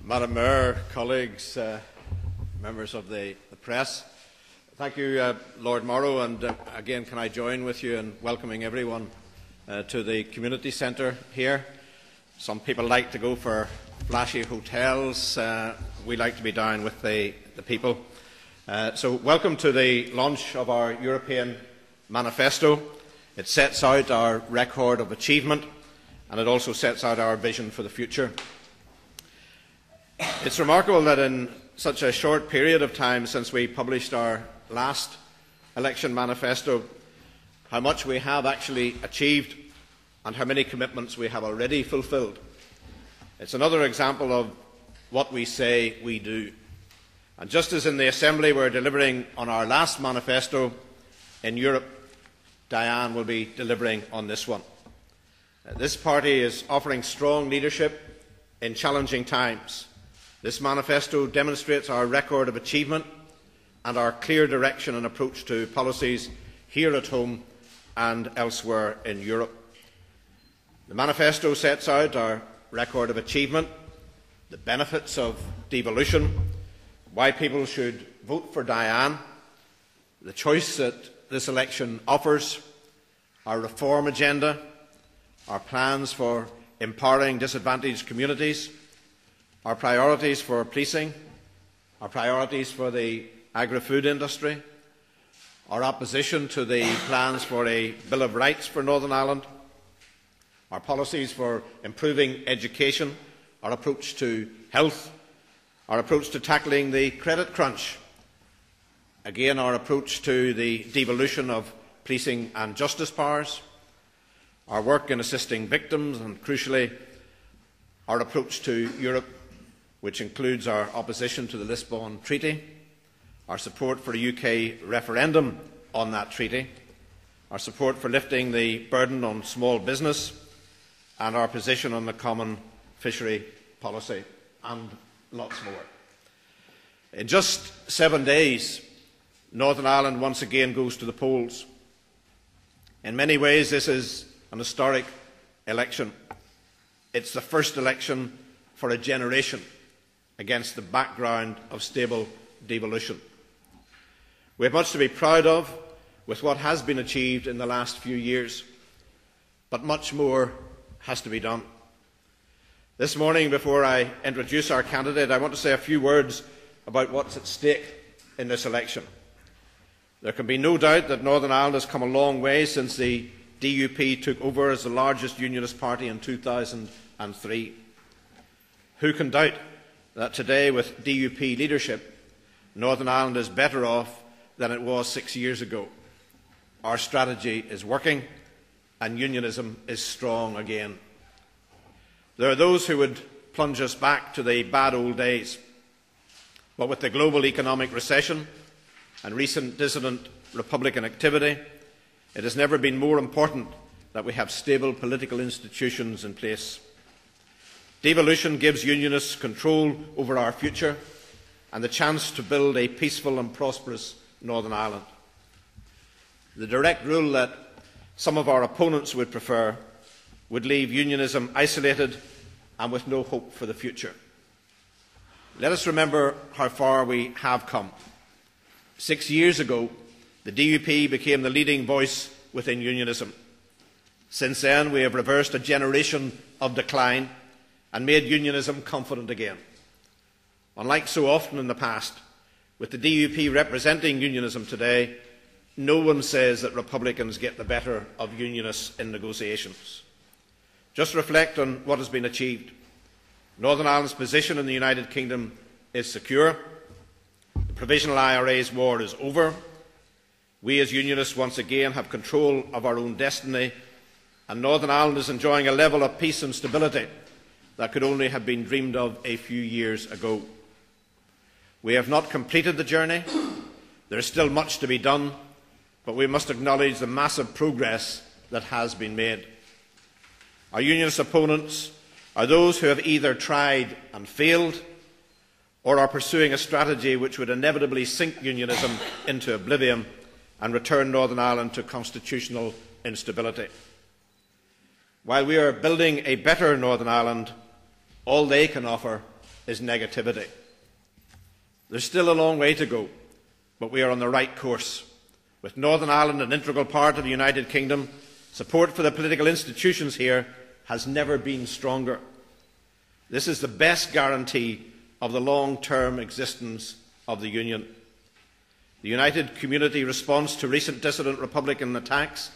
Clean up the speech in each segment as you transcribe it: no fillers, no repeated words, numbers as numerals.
Madam Mayor, colleagues, members of the press, thank you, Lord Morrow, and again can I join with you in welcoming everyone to the community centre here. Some people like to go for flashy hotels. We like to be down with the people. So welcome to the launch of our European Manifesto. It sets out our record of achievement, and it also sets out our vision for the future. It's remarkable that in such a short period of time since we published our last election manifesto, how much we have actually achieved and how many commitments we have already fulfilled. It's another example of what we say we do. And just as in the Assembly we're delivering on our last manifesto, in Europe, Diane will be delivering on this one. This party is offering strong leadership in challenging times. This manifesto demonstrates our record of achievement and our clear direction and approach to policies here at home and elsewhere in Europe. The manifesto sets out our record of achievement, the benefits of devolution, why people should vote for Diane, the choice that this election offers, our reform agenda, our plans for empowering disadvantaged communities, our priorities for policing, our priorities for the agri-food industry, our opposition to the plans for a Bill of Rights for Northern Ireland, our policies for improving education, our approach to health, our approach to tackling the credit crunch, again our approach to the devolution of policing and justice powers, our work in assisting victims and, crucially, our approach to Europe, which includes our opposition to the Lisbon Treaty, our support for a UK referendum on that treaty, our support for lifting the burden on small business, and our position on the common fishery policy, and lots more. In just 7 days, Northern Ireland once again goes to the polls. In many ways, this is an historic election. It's the first election for a generation against the background of stable devolution. We have much to be proud of with what has been achieved in the last few years, but much more has to be done. This morning, before I introduce our candidate, I want to say a few words about what's at stake in this election. There can be no doubt that Northern Ireland has come a long way since the DUP took over as the largest Unionist party in 2003. Who can doubt that today, with DUP leadership, Northern Ireland is better off than it was 6 years ago? Our strategy is working and Unionism is strong again. There are those who would plunge us back to the bad old days, but with the global economic recession and recent dissident Republican activity, it has never been more important that we have stable political institutions in place. Devolution gives Unionists control over our future and the chance to build a peaceful and prosperous Northern Ireland. The direct rule that some of our opponents would prefer would leave Unionism isolated and with no hope for the future. Let us remember how far we have come. 6 years ago, the DUP became the leading voice within Unionism. Since then, we have reversed a generation of decline and made Unionism confident again. Unlike so often in the past, with the DUP representing Unionism today, no one says that Republicans get the better of Unionists in negotiations. Just reflect on what has been achieved. Northern Ireland's position in the United Kingdom is secure. The Provisional IRA's war is over. We as Unionists once again have control of our own destiny, and Northern Ireland is enjoying a level of peace and stability that could only have been dreamed of a few years ago. We have not completed the journey. There is still much to be done, but we must acknowledge the massive progress that has been made. Our Unionist opponents are those who have either tried and failed or are pursuing a strategy which would inevitably sink Unionism into oblivion and return Northern Ireland to constitutional instability. While we are building a better Northern Ireland, all they can offer is negativity. There's still a long way to go, but we are on the right course. With Northern Ireland an integral part of the United Kingdom, support for the political institutions here has never been stronger. This is the best guarantee of the long-term existence of the Union. The United Community response to recent dissident Republican attacks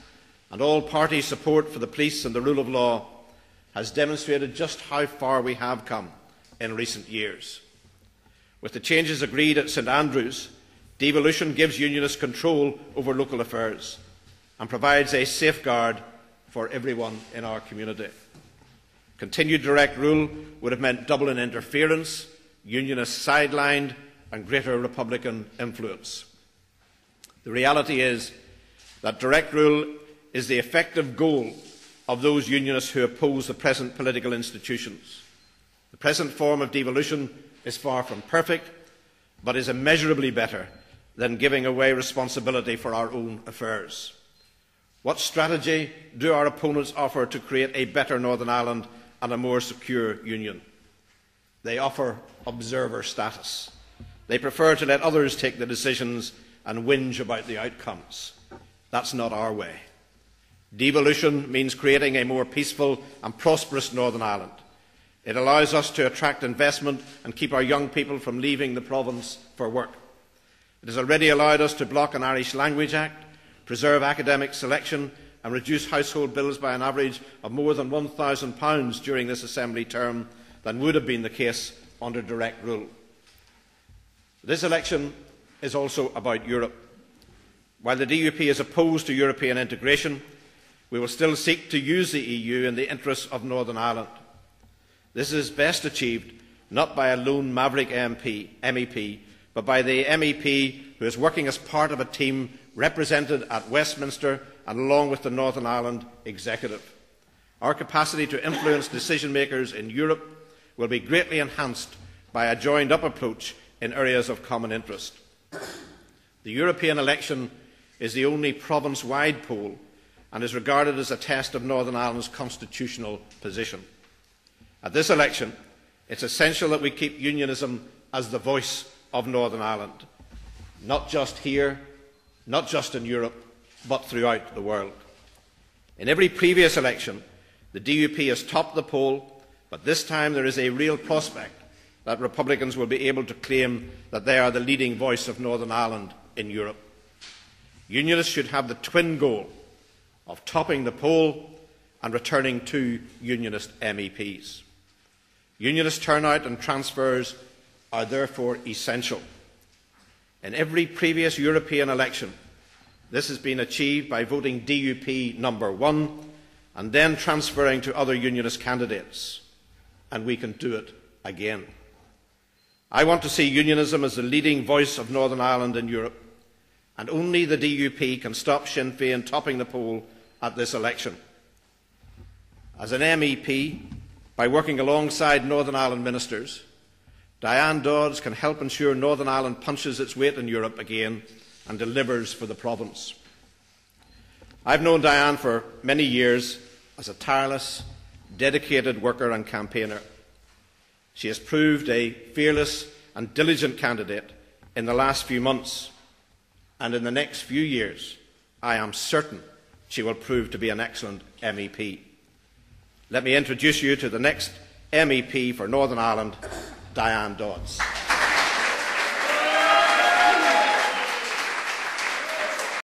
and all-party support for the police and the rule of law has demonstrated just how far we have come in recent years. With the changes agreed at St Andrews, devolution gives Unionists control over local affairs and provides a safeguard for everyone in our community. Continued direct rule would have meant Dublin interference, Unionists sidelined and greater Republican influence. The reality is that direct rule is the effective goal of those Unionists who oppose the present political institutions. The present form of devolution is far from perfect, but is immeasurably better than giving away responsibility for our own affairs. What strategy do our opponents offer to create a better Northern Ireland and a more secure Union? They offer observer status. They prefer to let others take the decisions and whinge about the outcomes. That's not our way. Devolution means creating a more peaceful and prosperous Northern Ireland. It allows us to attract investment and keep our young people from leaving the province for work. It has already allowed us to block an Irish Language Act, preserve academic selection and reduce household bills by an average of more than £1,000 during this Assembly term than would have been the case under direct rule. This election is also about Europe. While the DUP is opposed to European integration, we will still seek to use the EU in the interests of Northern Ireland. This is best achieved not by a lone maverick MEP, but by the MEP who is working as part of a team represented at Westminster and along with the Northern Ireland Executive. Our capacity to influence decision makers in Europe will be greatly enhanced by a joined-up approach in areas of common interest. The European election is the only province-wide poll and is regarded as a test of Northern Ireland's constitutional position. At this election, it is essential that we keep unionism as the voice of Northern Ireland, not just here, not just in Europe, but throughout the world. In every previous election, the DUP has topped the poll, but this time there is a real prospect that Republicans will be able to claim that they are the leading voice of Northern Ireland in Europe. Unionists should have the twin goal of topping the poll and returning 2 Unionist MEPs. Unionist turnout and transfers are therefore essential. In every previous European election, this has been achieved by voting DUP number 1 and then transferring to other Unionist candidates. And we can do it again. I want to see unionism as the leading voice of Northern Ireland in Europe, and only the DUP can stop Sinn Féin topping the poll at this election. As an MEP, by working alongside Northern Ireland ministers, Diane Dodds can help ensure Northern Ireland punches its weight in Europe again and delivers for the province. I've known Diane for many years as a tireless, dedicated worker and campaigner. She has proved a fearless and diligent candidate in the last few months, and in the next few years, I am certain she will prove to be an excellent MEP. Let me introduce you to the next MEP for Northern Ireland, Diane Dodds.